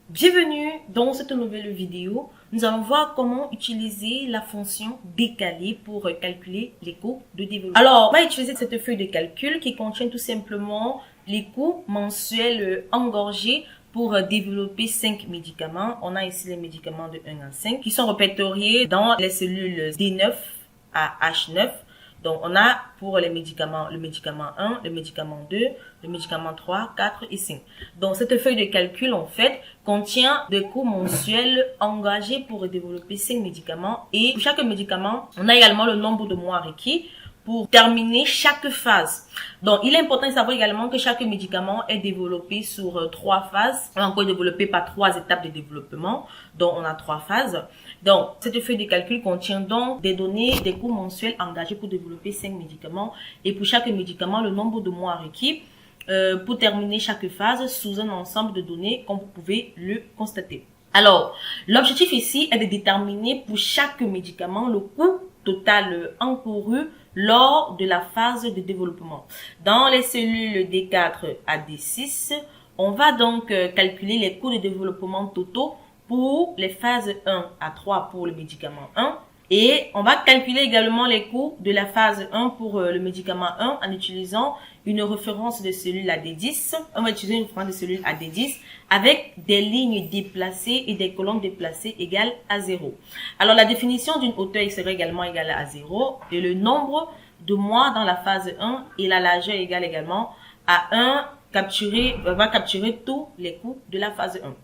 Bienvenue dans cette nouvelle vidéo. Nous allons voir comment utiliser la fonction décalée pour calculer les coûts de développement. Alors, on va utiliser cette feuille de calcul qui contient tout simplement les coûts mensuels engorgés pour développer 5 médicaments. On a ici les médicaments de 1 à 5 qui sont répertoriés dans les cellules D9 à H9. Donc, on a pour les médicaments, le médicament 1, le médicament 2, le médicament 3, 4 et 5. Donc, cette feuille de calcul, en fait, contient des coûts mensuels engagés pour développer 5 médicaments. Et pour chaque médicament, on a également le nombre de mois requis pour terminer chaque phase. Donc, il est important de savoir également que chaque médicament est développé sur 3 phases, encore développé par 3 étapes de développement. Donc, on a 3 phases. Donc, cette feuille de calcul contient donc des données, des coûts mensuels engagés pour développer 5 médicaments. Et pour chaque médicament, le nombre de mois requis pour terminer chaque phase sous un ensemble de données, comme vous pouvez le constater. Alors, l'objectif ici est de déterminer pour chaque médicament le coût total encouru lors de la phase de développement. Dans les cellules D4 à D6, on va donc calculer les coûts de développement totaux pour les phases 1 à 3 pour le médicament 1. Et on va calculer également les coûts de la phase 1 pour le médicament 1 en utilisant une référence de cellules AD10. On va utiliser une référence de cellules AD10 avec des lignes déplacées et des colonnes déplacées égales à 0. Alors, la définition d'une hauteur serait également égale à 0 et le nombre de mois dans la phase 1 et la largeur égale également à 1 va capturer tous les coûts de la phase 1.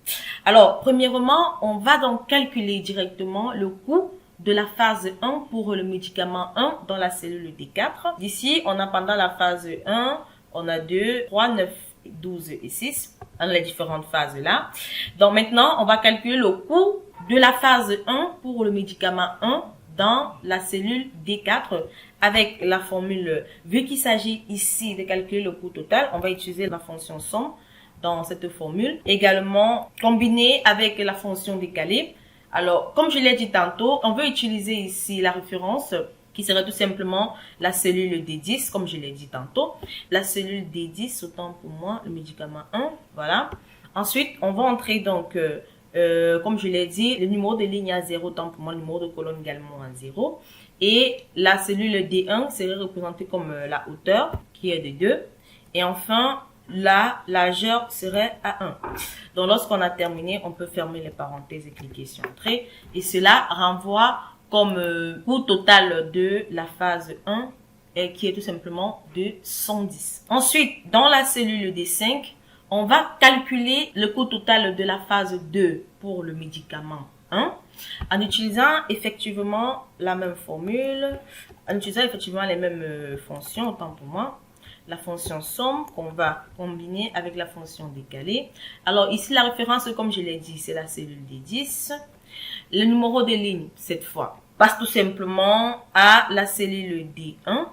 Alors, premièrement, on va donc calculer directement le coût de la phase 1 pour le médicament 1 dans la cellule D4. D'ici, on a pendant la phase 1, on a 2, 3, 9, 12 et 6 dans les différentes phases là. Donc maintenant, on va calculer le coût de la phase 1 pour le médicament 1 dans la cellule D4 avec la formule. Vu qu'il s'agit ici de calculer le coût total, on va utiliser la fonction somme dans cette formule. Également, combinée avec la fonction décalée. Alors, comme je l'ai dit tantôt, on veut utiliser ici la référence qui serait tout simplement la cellule D10, comme je l'ai dit tantôt. La cellule D10, autant pour moi, le médicament 1, voilà. Ensuite, on va entrer donc, comme je l'ai dit, le numéro de ligne à 0, autant pour moi, le numéro de colonne également à 0. Et la cellule D1 serait représentée comme la hauteur, qui est de 2. Et enfin, la largeur serait à 1. Donc, lorsqu'on a terminé, on peut fermer les parenthèses et cliquer sur Entrée. Et cela renvoie comme coût total de la phase 1, qui est tout simplement de 110. Ensuite, dans la cellule D5, on va calculer le coût total de la phase 2 pour le médicament 1 en utilisant effectivement la même formule, en utilisant effectivement les mêmes fonctions, autant pour moi. La fonction somme qu'on va combiner avec la fonction décalée. Alors ici, la référence, comme je l'ai dit, c'est la cellule D10. Le numéro de ligne, cette fois, passe tout simplement à la cellule D1,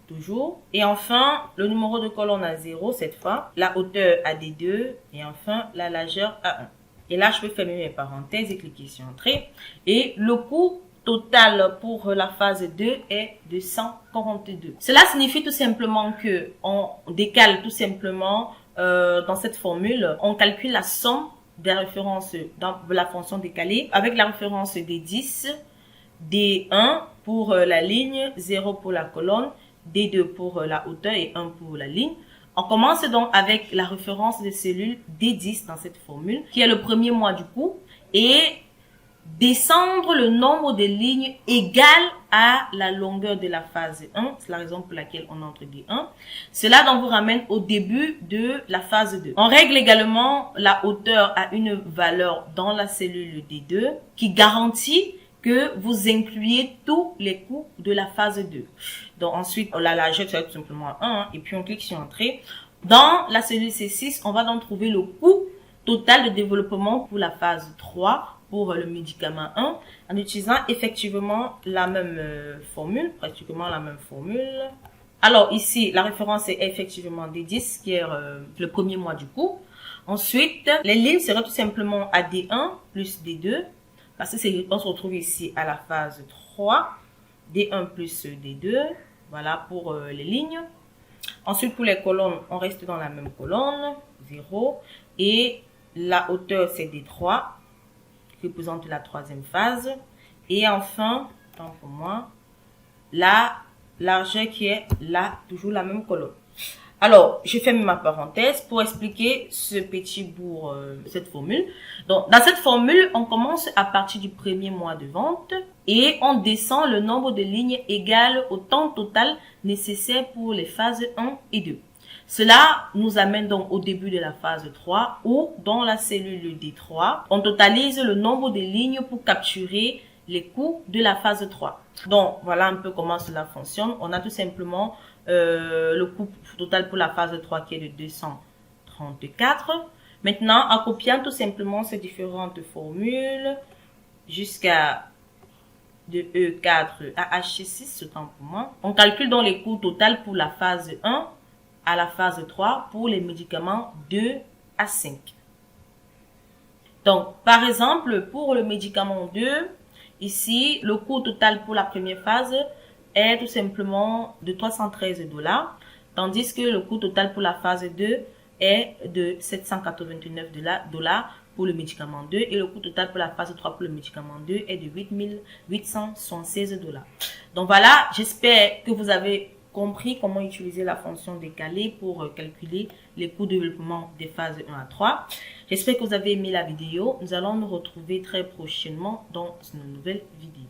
toujours. Et enfin, le numéro de colonne à 0, cette fois, la hauteur à D2 et enfin, la largeur à 1. Et là, je peux fermer mes parenthèses et cliquer sur Entrée. Et le coût total pour la phase 2 est de 142. Cela signifie tout simplement que on décale tout simplement dans cette formule, on calcule la somme des références dans la fonction décalée avec la référence des 10, D1 pour la ligne, 0 pour la colonne, D2 pour la hauteur et 1 pour la ligne. On commence donc avec la référence des cellules D10 dans cette formule, qui est le premier mois du coût, et descendre le nombre de lignes égal à la longueur de la phase 1. C'est la raison pour laquelle on entre D1. Cela donc vous ramène au début de la phase 2. On règle également la hauteur à une valeur dans la cellule D2 qui garantit que vous incluez tous les coûts de la phase 2. Donc ensuite, la largeur sera tout simplement 1 et puis on clique sur Entrée. Dans la cellule C6, on va donc trouver le coût total de développement pour la phase 3 pour le médicament 1 en utilisant effectivement la même formule, pratiquement la même formule. Alors ici, la référence est effectivement D10 qui est le premier mois du coût. Ensuite, les lignes seraient tout simplement à D1 plus D2 parce que on se retrouve ici à la phase 3, D1 plus D2, voilà pour les lignes. Ensuite, pour les colonnes, on reste dans la même colonne, 0. Et la hauteur c'est D3, qui représente la troisième phase. Et enfin, tant pour moi, la largeur qui est là, toujours la même colonne. Alors, je ferme ma parenthèse pour expliquer ce petit bout, cette formule. Donc, dans cette formule, on commence à partir du premier mois de vente et on descend le nombre de lignes égal au temps total nécessaire pour les phases 1 et 2. Cela nous amène donc au début de la phase 3 où, dans la cellule D3, on totalise le nombre de lignes pour capturer les coûts de la phase 3. Donc, voilà un peu comment cela fonctionne. On a tout simplement le coût total pour la phase 3 qui est de 234. Maintenant, en copiant tout simplement ces différentes formules jusqu'à de E4 à H6, autant pour moi, on calcule donc les coûts total pour la phase 1 à la phase 3 pour les médicaments 2 à 5. Donc, par exemple, pour le médicament 2, ici, le coût total pour la première phase est tout simplement de 313 $, tandis que le coût total pour la phase 2 est de 789 $ pour le médicament 2 et le coût total pour la phase 3 pour le médicament 2 est de 8876 $. Donc voilà, j'espère que vous avez compris comment utiliser la fonction décalée pour calculer les coûts de développement des phases 1 à 3. J'espère que vous avez aimé la vidéo. Nous allons nous retrouver très prochainement dans une nouvelle vidéo.